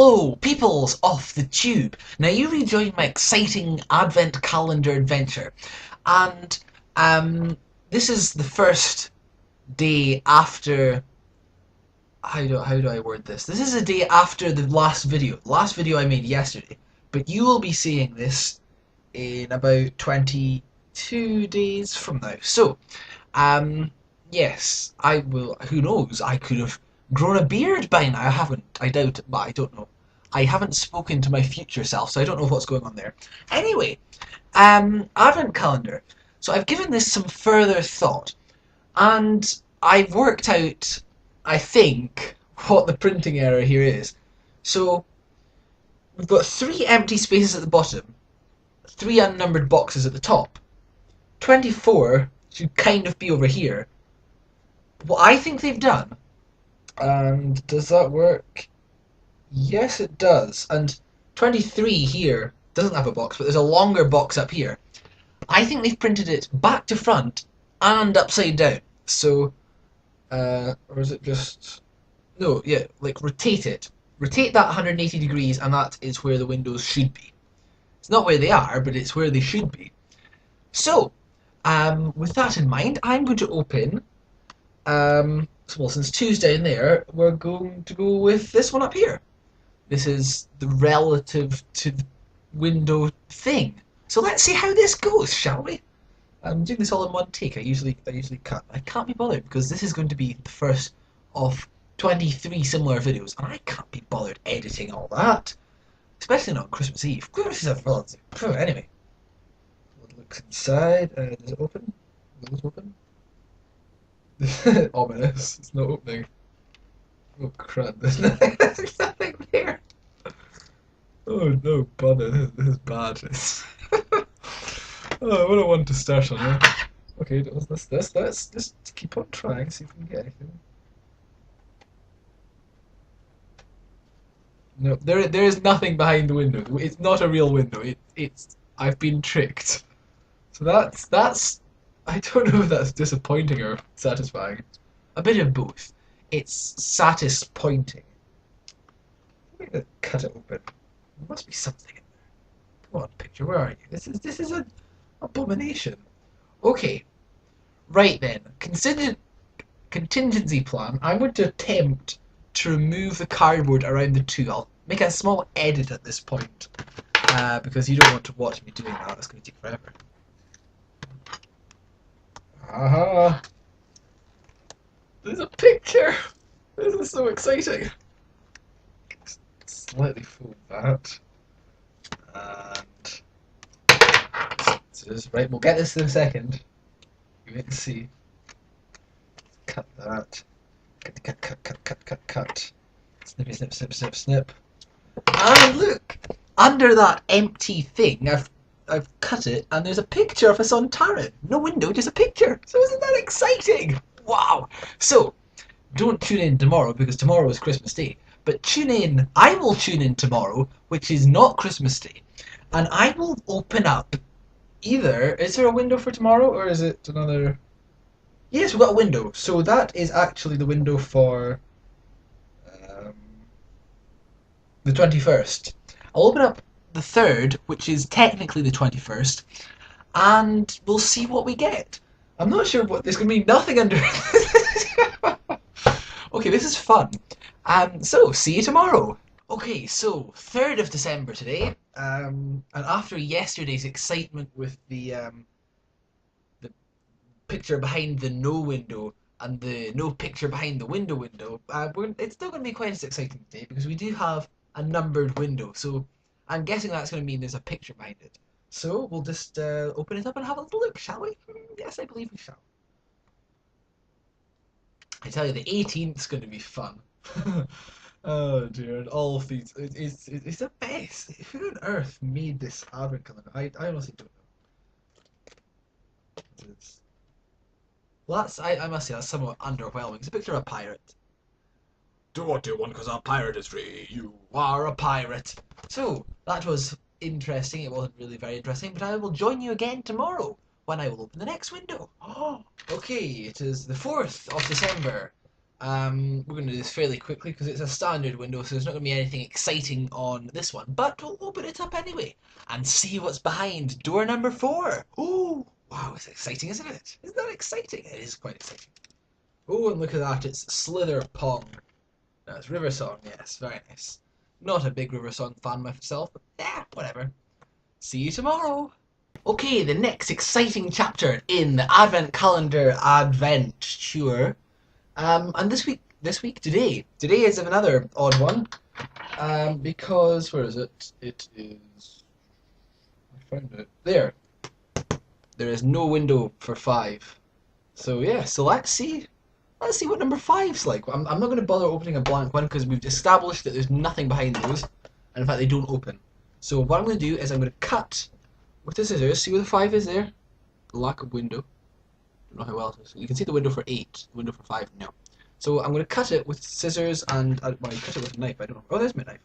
Hello, peoples of the tube. Now you rejoined my exciting advent calendar adventure, and this is the first day after. How do I word this? This is a day after the last video. Last video I made yesterday, but you will be seeing this in about 22 days from now. So, um, yes, I will. Who knows? I could have grown a beard by now. I haven't. I doubt it, but I don't know. I haven't spoken to my future self, so I don't know what's going on there. Anyway, advent calendar. So I've given this some further thought, and I've worked out, I think, what the printing error here is. So we've got 3 empty spaces at the bottom, 3 unnumbered boxes at the top. 24 should kind of be over here. What I think they've done, and does that work? Yes, it does. And 23 here doesn't have a box, but there's a longer box up here. I think they've printed it back to front and upside down. So, or is it just... No, yeah, like rotate it. Rotate that 180 degrees, and that is where the windows should be. It's not where they are, but it's where they should be. So, with that in mind, I'm going to open, well, since 2's down there, we're going to go with this one up here. This is the relative to the window thing. So let's see how this goes, shall we? I'm doing this all in one take. I usually can't. I can't be bothered because this is going to be the first of 23 similar videos, and I can't be bothered editing all that, especially not on Christmas Eve. Christmas is a relative. Anyway, looks inside. Does it open? Does it open? Ominous. It's not opening. Oh crap! There's nothing there. Oh no, bother. This is bad. Oh, what a one to start on. Huh? Okay, let's just keep on trying. See if we can get anything. No, there is nothing behind the window. It's not a real window. It's I've been tricked. So that's I don't know if that's disappointing or satisfying. A bit of both. It's satispointing. Let me cut it open. There must be something in there. Come on, picture, where are you? This is an abomination. Okay. Right then. Contingency plan. I'm going to attempt to remove the cardboard around the 2. I'll make a small edit at this point. Because you don't want to watch me doing that. That's going to take forever. Aha! There's a picture! This is so exciting! Slightly fold that. And... Right, we'll get this in a second. You wait and see. Cut that. Cut. Snippy, snip, snip, snip, snip. And look! Under that empty thing, I've cut it, and there's a picture of us on turret. No window, just a picture. So isn't that exciting? Wow! So, don't tune in tomorrow, because tomorrow is Christmas Day. But tune in, I will tune in tomorrow, which is not Christmas Day. And I will open up either... Is there a window for tomorrow, or is it another... Yes, we've got a window. So that is actually the window for... the 21st. I'll open up the 3rd, which is technically the 21st, and we'll see what we get. I'm not sure what there's going to be nothing under. Okay, this is fun. So see you tomorrow. Okay, so 3rd of December today, and after yesterday's excitement with the picture behind the no window and the no picture behind the window, it's still going to be quite as exciting today because we do have a numbered window. So I'm guessing that's going to mean there's a picture behind it. So we'll just open it up and have a look, shall we? Yes, I believe we shall. I tell you, the 18th is going to be fun. Oh dear, and all of these, it's a mess. Who on earth made this advent calendar? I honestly don't know. Well, I must say, that's somewhat underwhelming. It's a picture of a pirate. Do what you want because our pirate is free. You are a pirate. So, that was interesting. It wasn't really very interesting, but I will join you again tomorrow when I will open the next window. Oh, okay, it is the 4th of December. We're going to do this fairly quickly because it's a standard window, so there's not going to be anything exciting on this one. But we'll open it up anyway and see what's behind door number 4. Oh, wow, it's exciting, isn't it? Isn't that exciting? It is quite exciting. Oh, and look at that, it's Slither Pong. No, it's River Song, yes, very nice. Not a big River Song fan myself, but yeah, whatever. See you tomorrow. Okay, the next exciting chapter in the Advent Calendar Adventure. And today is another odd one. Because, where is it? It is, I found it. There. There is no window for 5. So yeah, so let's see what number 5's like. I'm not going to bother opening a blank one because we've established that there's nothing behind those. And in fact, they don't open. So what I'm going to do is I'm going to cut with the scissors. See where the 5 is there? Lack of window. Don't know how well it is. You can see the window for 8. The window for 5, no. So I'm going to cut it with scissors and, well, I cut it with a knife, I don't know. Oh, there's my knife.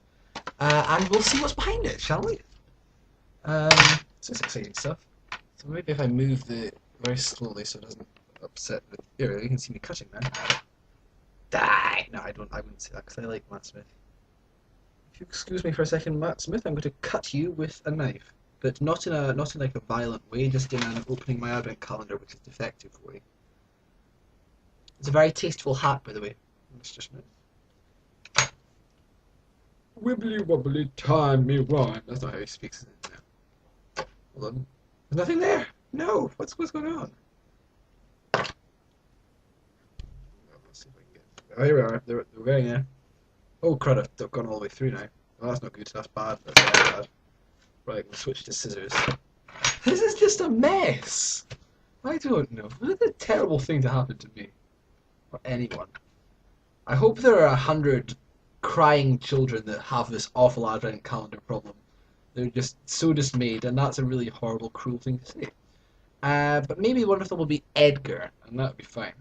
And we'll see what's behind it, shall we? This is exciting stuff. So maybe if I move very slowly so it doesn't upset the... Here, you can see me cutting now. Die! No, I wouldn't say that because I like Matt Smith. If you excuse me for a second, Matt Smith, I'm going to cut you with a knife. But not in like a violent way, just in an opening my advent calendar, which is defective way. It's a very tasteful hat, by the way, Mr. Smith. Wibbly wobbly time me rhyme. That's not how he speaks, is it? No. Hold on. There's nothing there. No. What's going on? Let's see if I can get. Oh, here we are. They're going there. Oh crud! I've gone all the way through now. Well, that's not good. That's bad. That's very bad. Right, we'll switch to scissors. This is just a mess. I don't know. What a terrible thing to happen to me. Or anyone. I hope there are 100 crying children that have this awful advent calendar problem. They're just so dismayed, and that's a really horrible, cruel thing to say. But maybe one of them will be Edgar, and that would be fine.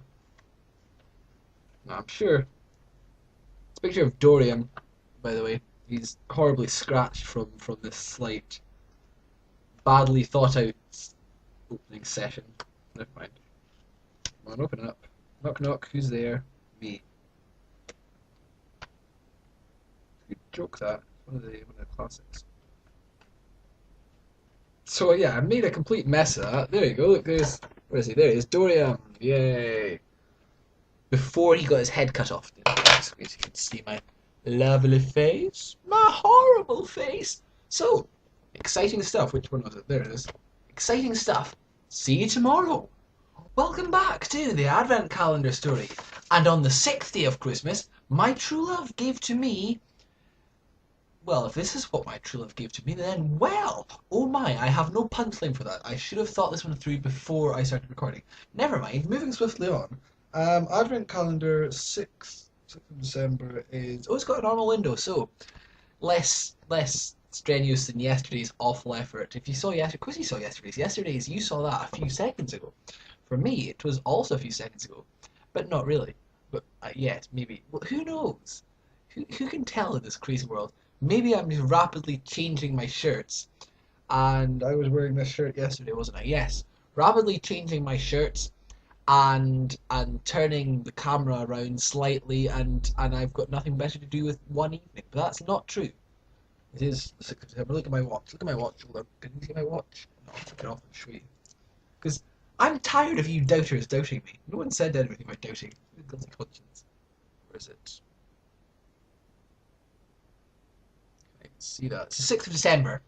No, I'm sure. It's a picture of Dorian, by the way. He's horribly scratched from this slight, badly thought out opening session. Never mind. Come on, open it up. Knock knock, who's there? Me. Good joke that. One of the classics. So yeah, I made a complete mess of that. There you go, look, there's, where is he? There he is, Dorian. Yay. Before he got his head cut off. So you can see my lovely face. My horrible face. So, exciting stuff. Which one was it? There it is. Exciting stuff. See you tomorrow. Welcome back to the Advent Calendar story. And on the 6th day of Christmas, my true love gave to me... Well, if this is what my true love gave to me, then, well, oh my, I have no punchline for that. I should have thought this one through before I started recording. Never mind, moving swiftly on. Advent Calendar 6th of December is... Oh, it's got a normal window, so less strenuous than yesterday's awful effort. If you saw yesterday, of course you saw yesterday's, you saw that a few seconds ago. For me, it was also a few seconds ago, but not really. But yes, maybe. Well, who knows? Who can tell in this crazy world? Maybe I'm just rapidly changing my shirts. And I was wearing this shirt yesterday, wasn't I? Yes. Rapidly changing my shirts and turning the camera around slightly, and I've got nothing better to do with one evening. But that's not true. It is the 6th of December. Look at my watch. Look at my watch. Hold on. Can you see my watch? No, I'll take it off and show you. Because I'm tired of you doubters doubting me. No one said anything about doubting. Guilty conscience. Where is it? I can see that. It's the 6th of December.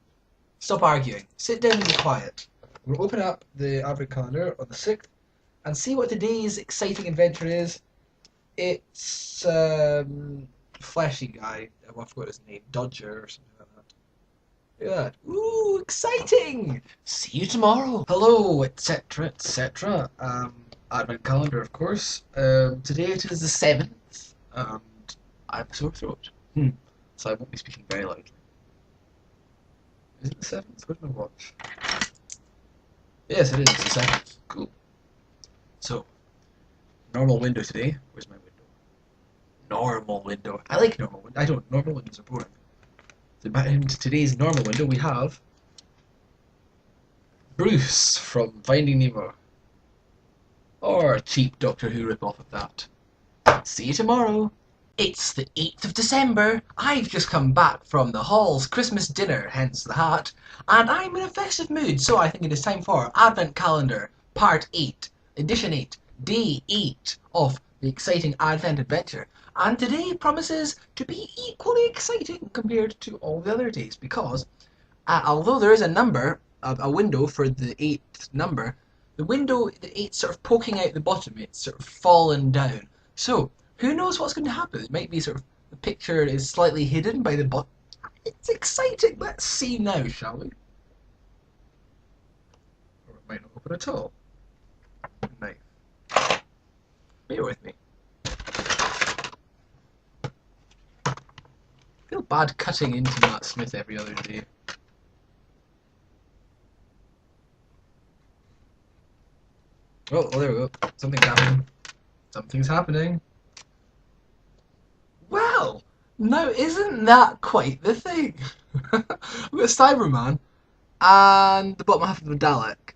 Stop arguing. Sit down and be quiet. We'll open up the Advent calendar on the 6th and see what today's exciting adventure is. It's fleshy guy. I forgot his name. Dodger or something like that. Look at that. Ooh, exciting! See you tomorrow. Hello, etc., etc. Advent calendar, of course. Today it is the 7th, and I have a sore throat. So I won't be speaking very loudly. Is it the 7th? Where's my watch? Yes, it is the 7th. Cool. So, normal window today. Where's my window? Normal window. I like normal window. Normal windows are boring. So in today's normal window we have Bruce from Finding Nemo. Or a cheap Doctor Who rip-off of that. See you tomorrow. It's the 8th of December. I've just come back from the Hall's Christmas dinner, hence the hat, and I'm in a festive mood, so I think it is time for Advent Calendar, Part 8, Edition 8, Day 8 of the exciting Advent adventure. And today promises to be equally exciting compared to all the other days, because although there is a number, a window for the 8th number, the window, the 8's sort of poking out the bottom, it's sort of fallen down. So, who knows what's going to happen? It might be sort of, the picture is slightly hidden by the bottom. It's exciting. Let's see now, shall we? Or it might not open at all. Knife. Bear with me. I feel bad cutting into Matt Smith every other day. Oh, there we go. Something's happening. Something's happening. Well, now isn't that quite the thing? We've got Cyberman and the bottom half of the Dalek.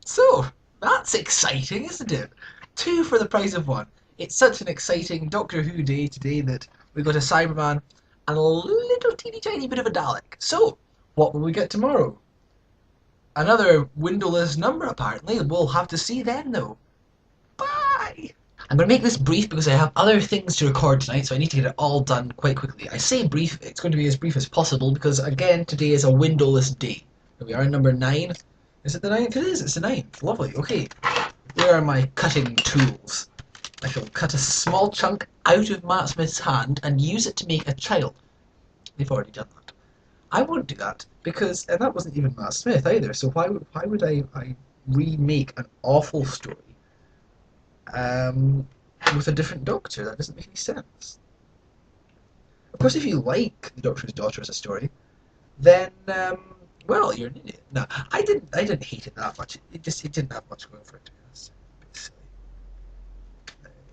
So, that's exciting, isn't it? 2 for the price of 1. It's such an exciting Doctor Who day today that we've got a Cyberman and a little teeny tiny bit of a Dalek. So, what will we get tomorrow? Another windowless number, apparently. We'll have to see then, though. Bye! I'm going to make this brief because I have other things to record tonight, so I need to get it all done quite quickly. I say brief, it's going to be as brief as possible because, again, today is a windowless day. Here we are, number 9. Is it the 9th? It is, it's the 9th. Lovely, okay. Where are my cutting tools? I shall cut a small chunk out of Matt Smith's hand and use it to make a child. They've already done that. I won't do that because, and that wasn't even Matt Smith either, so why would I remake an awful story with a different Doctor? That doesn't make any sense. Of course, if you like The Doctor's Daughter as a story, then well, you're an idiot. No, I didn't hate it that much. It didn't have much going for it, to be honest. A bit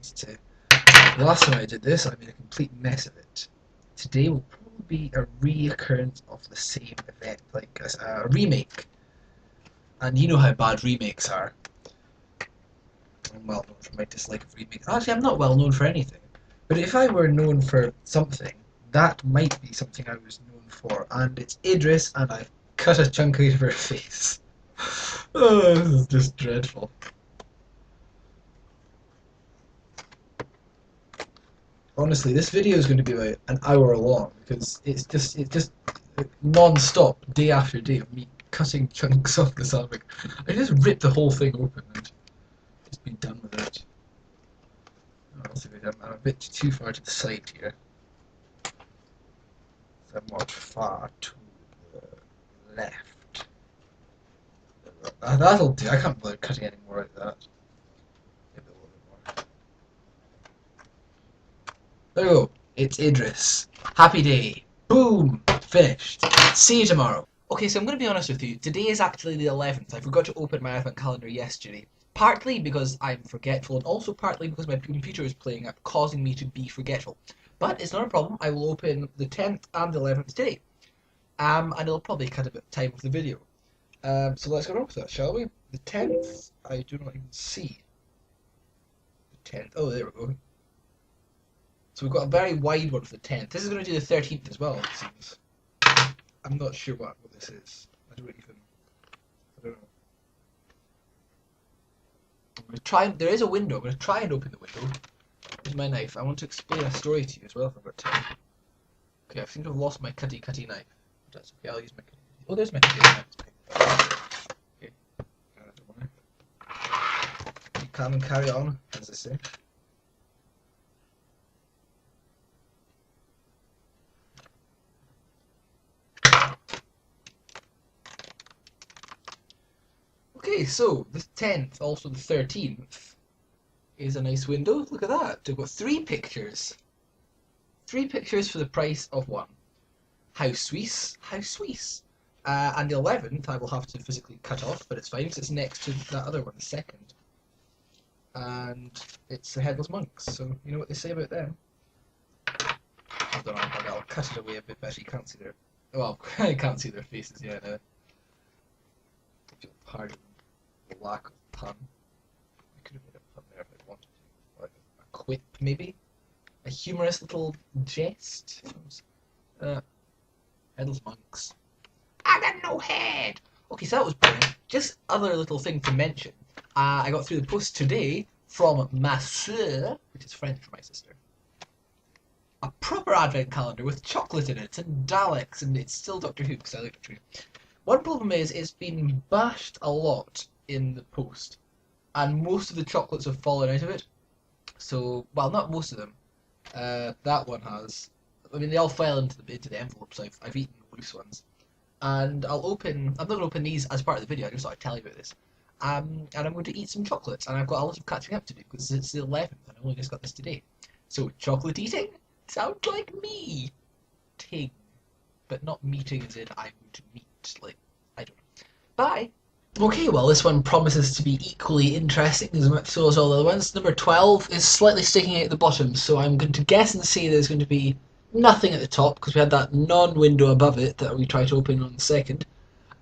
silly. The last time I did this, I made a complete mess of it. Today will probably be a reoccurrence of the same event, like a remake. And you know how bad remakes are. I'm well known for my dislike of remakes. Actually, I'm not well known for anything. But if I were known for something, that might be something I was known for. And it's Idris, and I've cut a chunk out of her face. Oh, this is just dreadful. Honestly, this video is going to be about an hour long because it's just non-stop, day after day of me cutting chunks off the ceramic. I just ripped the whole thing open and just be done with it. I'm a bit too far to the side here. Somewhat far to the left. That'll do. I can't bother cutting any more like that. Maybe a little bit more. There we go. It's Idris. Happy day. Boom. Finished. See you tomorrow. Okay, so I'm going to be honest with you. Today is actually the 11th. I forgot to open my Advent calendar yesterday. Partly because I'm forgetful, and also partly because my computer is playing up, causing me to be forgetful. But it's not a problem. I will open the 10th and the 11th today. And it'll probably cut a bit of time of the video. So let's go on with that, shall we? The 10th, I do not even see. The 10th. Oh, there we go. So we've got a very wide one for the 10th. This is going to do the 13th as well, it seems. I'm not sure what this is. I don't know. I'm going to try, there is a window. I'm going to try and open the window. Here's my knife. I want to explain a story to you as well if I've got time. Okay, I seem to have lost my cutty knife. That's okay, I'll use my cutty. Oh, there's my cutty knife. Okay. You calm and carry on, as they say. Okay, so the 10th, also the 13th, is a nice window. Look at that. We've got 3 pictures. 3 pictures for the price of 1. How Swiss, how Swiss. And the 11th I will have to physically cut off, but it's fine because it's next to that other one, the 2nd. And it's the Headless Monks, so you know what they say about them. Hold on, I'll cut it away a bit better. You can't see their... Well, I can't see their faces yet. Pardon the lack of pun. I could have made a pun there if I wanted to. quip, maybe? A humorous little jest? Headless monks. I got no head! Okay, so that was brilliant. Just other little thing to mention. I got through the post today from ma soeur, which is French for my sister. A proper advent calendar with chocolate in it and Daleks, and it's still Doctor Who, because I like Doctor Who. One problem is it's been bashed a lot in the post, and most of the chocolates have fallen out of it. So, well, not most of them. That one has. I mean, they all fell into the envelope, so I've eaten loose ones. And I'm not going to open these as part of the video, I just thought I'd tell you about this. And I'm going to eat some chocolates, and I've got a lot of catching up to do, because it's the 11th, and I only just got this today. So, chocolate eating? Sounds like me. Ting. But not meeting as in I'm going to meet, like, I don't know. Bye! Okay, well this one promises to be equally interesting as much so as all the other ones. Number 12 is slightly sticking out at the bottom, so I'm going to guess and say there's going to be nothing at the top, because we had that non-window above it that we tried to open on the second.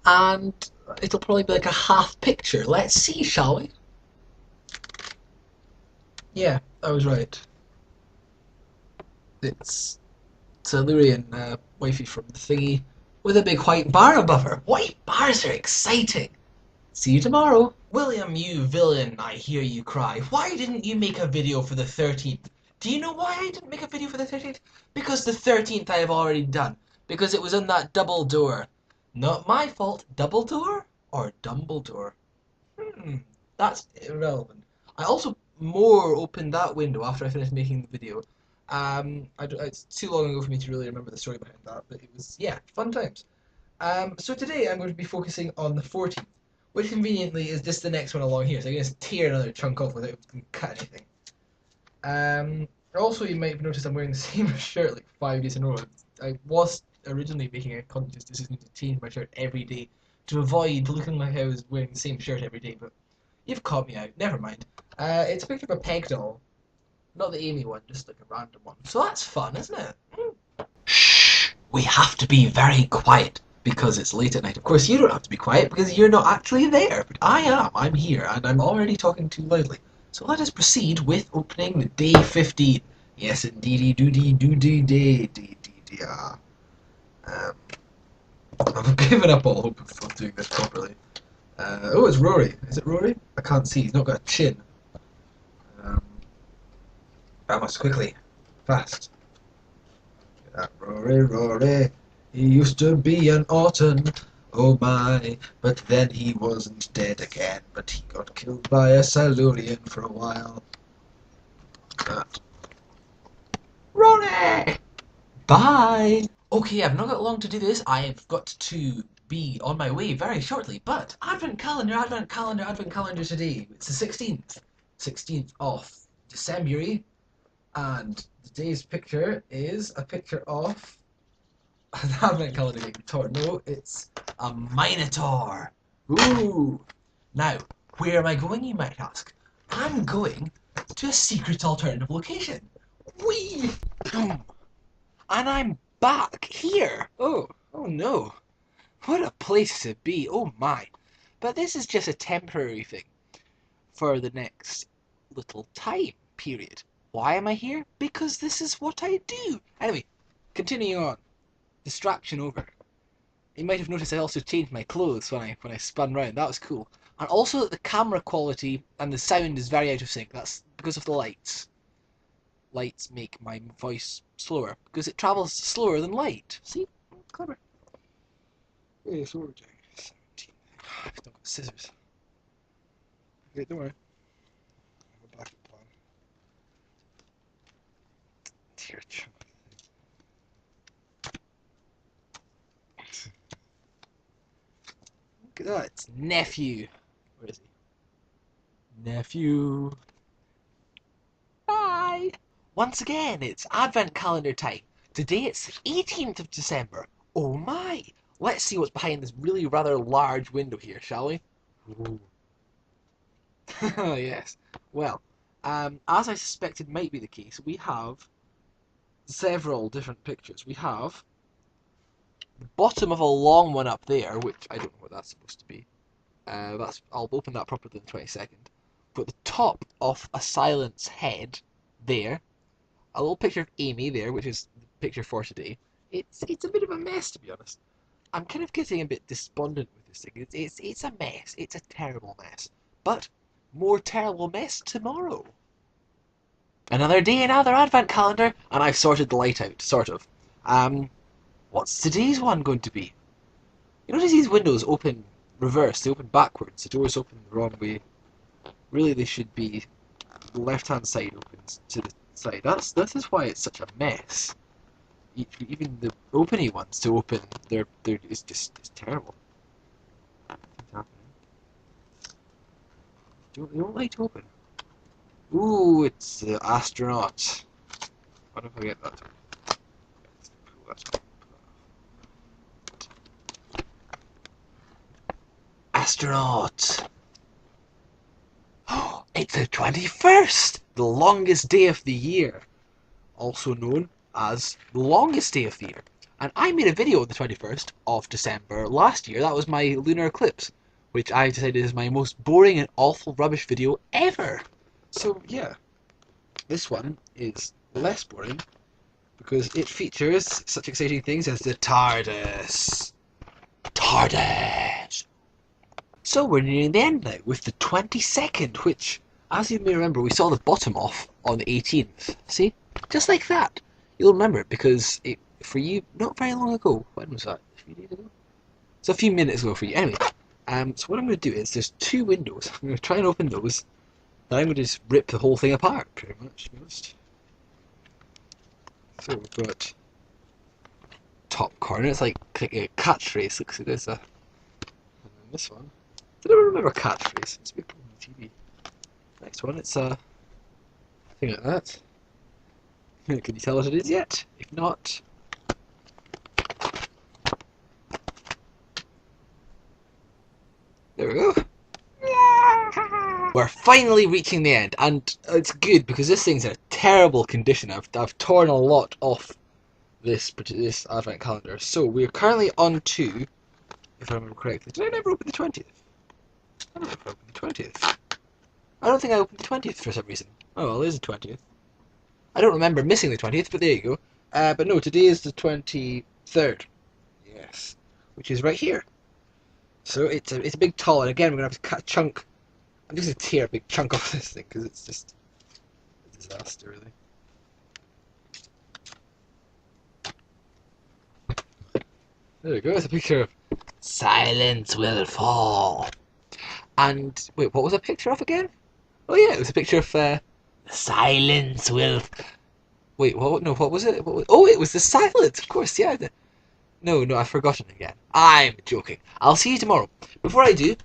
And it'll probably be like a half picture. Let's see, shall we? Yeah, I was right. It's Silurian wifey from the thingy with a big white bar above her. White bars are exciting! See you tomorrow. William, you villain, I hear you cry. Why didn't you make a video for the 13th? Do you know why I didn't make a video for the 13th? Because the 13th I have already done. Because it was in that double door. Not my fault. Double door? Or Dumbledore? That's irrelevant. I also more opened that window after I finished making the video. It's too long ago for me to really remember the story behind that, but it was, yeah, fun times. So today I'm going to be focusing on the 14th, which conveniently is just the next one along here, so I'm going to tear another chunk off without cutting anything. Also, you might have noticed I'm wearing the same shirt like 5 days in a row. I was originally making a conscious decision to change my shirt every day to avoid looking like I was wearing the same shirt every day, but you've caught me out. Never mind. It's a picture of a peg doll. Not the Amy one, just like a random one. So that's fun, isn't it? Shh! We have to be very quiet because it's late at night. Of course, you don't have to be quiet because you're not actually there, but I am. I'm here, and I'm already talking too loudly. So let us proceed with opening the day 15. Yes, indeedy doody doody day dee dee dee ah. I've given up all hope of doing this properly. Oh, it's Rory. Is it Rory? I can't see. He's not got a chin. I must quickly. Fast. Rory, Rory. He used to be an Autumn. Oh my. But then he wasn't dead again. But he got killed by a Silurian for a while. Rory! Bye! Okay, I've not got long to do this. I've got to be on my way very shortly. But Advent calendar, Advent calendar, Advent calendar today. It's the 16th. 16th of December. And today's picture is a picture of an advent calendar game. No, it's a Minotaur. Ooh! Now, where am I going, you might ask? I'm going to a secret alternative location. Whee! Boom! And I'm back here. Oh no. What a place to be. Oh my. But this is just a temporary thing for the next little time period. Why am I here? Because this is what I do. Anyway, continuing on. Distraction over. You might have noticed I also changed my clothes when I spun round. That was cool. And also the camera quality and the sound is very out of sync. That's because of the lights. Lights make my voice slower because it travels slower than light. See? Clever. Hey, so we're doing 17. I've not got scissors. Okay, don't worry. I'll go back to plan. Dear child. Look at that, it's nephew. Where is he? Nephew. Bye! Once again, it's Advent calendar time. Today it's the 18th of December. Oh my! Let's see what's behind this really rather large window here, shall we? Ooh. Yes. Well, as I suspected might be the case, we have several different pictures. We have the bottom of a long one up there, which I don't know what that's supposed to be. I'll open that properly in 20 seconds. But the top of a silent's head, there. A little picture of Amy there, which is the picture for today. It's a bit of a mess, to be honest. I'm kind of getting a bit despondent with this thing. It's a mess. It's a terrible mess. But more terrible mess tomorrow. Another day, another advent calendar, and I've sorted the light out, sort of. What's today's one going to be? You notice these windows open reverse, they open backwards, the doors open the wrong way. Really, they should be the left-hand side opens to the side. This is why it's such a mess. Even the openy ones to open, it's terrible. They don't like to open. Ooh, it's the astronaut. What if I get that? Astronaut. Oh, it's the 21st, the longest day of the year, also known as the longest day of the year. And I made a video on the 21st of December last year. That was my lunar eclipse, which I decided is my most boring and awful rubbish video ever. So yeah, this one is less boring because it features such exciting things as the TARDIS. TARDIS! So we're nearing the end now with the 22nd, which, as you may remember, we saw the bottom off on the 18th. See? Just like that. You'll remember it because it, for you, not very long ago. When was that? A few days ago? It's a few minutes ago for you. Anyway, so what I'm going to do is there's two windows. I'm going to try and open those. Then I'm going to just rip the whole thing apart, pretty much, to be honest. So we've got top corner. It's like a catchphrase. Looks like there's a. And then this one. I don't remember a catchphrase. It's a bit on TV. Next one, it's a thing like that. Can you tell what it is yet? If not, there we go. We're finally reaching the end, and it's good because this thing's in a terrible condition. I've torn a lot off this advent calendar. So we're currently on to, if I remember correctly, did I never open the 20th? I don't know if I opened the 20th. I don't think I opened the 20th for some reason. Oh well, there's the 20th. I don't remember missing the 20th, but there you go. But no, today is the 23rd. Yes. Which is right here. So it's a big tall, and again we're going to have to cut a chunk. I'm just going to tear a big chunk off this thing, because it's just a disaster, really. There we go, it's a picture of Silence Will Fall. And, wait, what was a picture of again? Oh yeah, it was a picture of, Silence Will... Wait, what? No, what was it? Oh, it was the silence, of course, yeah. No, I've forgotten again. I'm joking. I'll see you tomorrow. Before I do,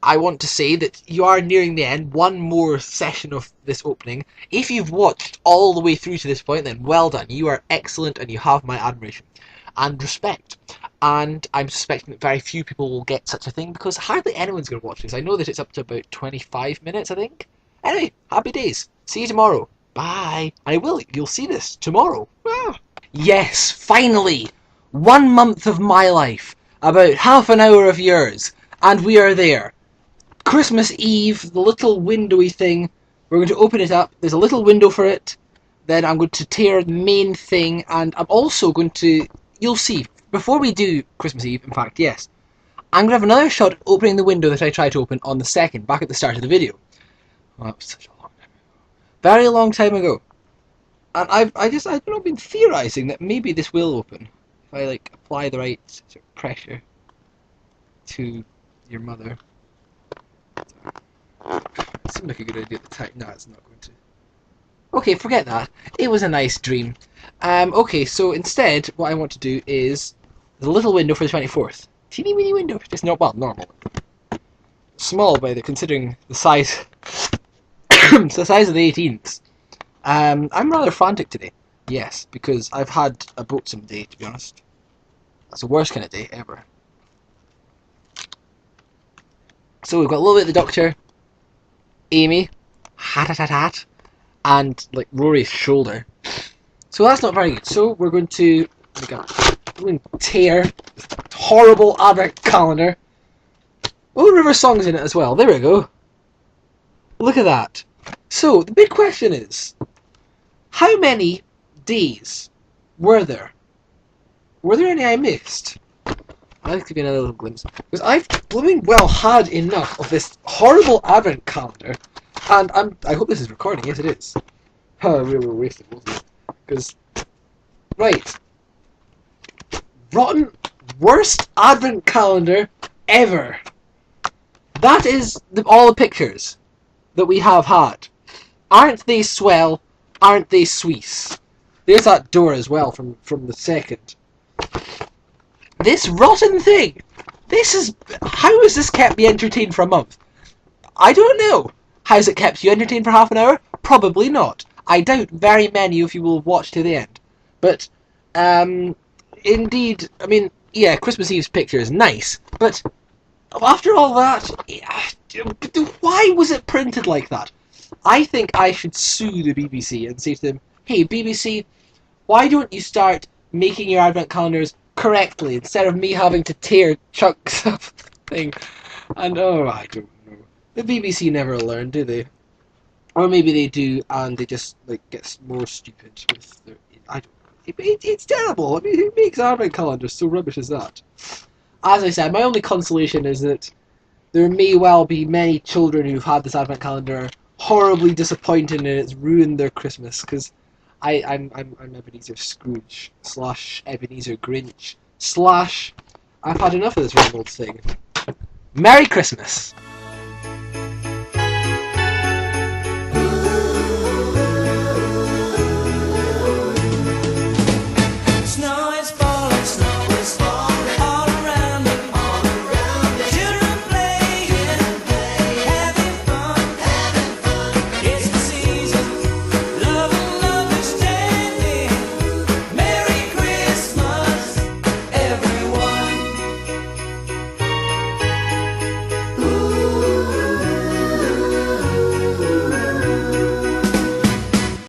I want to say that you are nearing the end. One more session of this opening. If you've watched all the way through to this point, then well done. You are excellent and you have my admiration and respect. And I'm suspecting that very few people will get such a thing because hardly anyone's going to watch this. I know that it's up to about 25 minutes, I think. Anyway, happy days. See you tomorrow. Bye. You'll see this tomorrow. Ah. Yes, finally! 1 month of my life. About half an hour of yours. And we are there. Christmas Eve, the little windowy thing. We're going to open it up. There's a little window for it. Then I'm going to tear the main thing. And I'm also going to... You'll see. Before we do Christmas Eve, in fact, yes. I'm going to have another shot of opening the window that I tried to open on the 2nd, back at the start of the video. Well, that was such a long time ago. Very long time ago. And I've been theorising that maybe this will open. If I, like, apply the right sort of pressure to your mother. It seemed like a good idea at the time. No, it's not going to. Okay, forget that. It was a nice dream. Okay, so instead, what I want to do is the little window for the 24th. Teeny weeny window. Just not, well, normal. Small by considering the size. The size of the 18th. I'm rather frantic today. Yes, because I've had a boatsome day, to be honest. That's the worst kind of day ever. So we've got a little bit of the Doctor, Amy, hat, and like Rory's shoulder. So that's not very good. So we're going to tear this horrible advent calendar. Oh, River Song's in it as well. There we go. Look at that. So the big question is, how many days were there? Were there any I missed? I'll give you another little glimpse. Because I've blooming well had enough of this horrible advent calendar. And I hope this is recording. Yes, it is. Oh, we were wasting both of it. Because, right. Rotten worst advent calendar ever. That is all the pictures that we have had. Aren't they swell? Aren't they Swiss? There's that door as well from the second. This rotten thing! This is... How has this kept me entertained for a month? I don't know. Has it kept you entertained for half an hour? Probably not. I doubt very many of you will watch to the end. But, indeed, I mean, yeah, Christmas Eve's picture is nice, but after all that, why was it printed like that? I think I should sue the BBC and say to them, hey, BBC, why don't you start making your advent calendars correctly instead of me having to tear chunks of the thing? And, oh, I don't know. The BBC never learn, do they? Or maybe they do, and they just, like, get more stupid with their... I don't know. It's terrible. I mean, who makes advent calendars so rubbish as that? As I said, my only consolation is that there may well be many children who've had this advent calendar horribly disappointed and it's ruined their Christmas, because I'm Ebenezer Scrooge / Ebenezer Grinch / I've had enough of this Reynolds thing. Merry Christmas!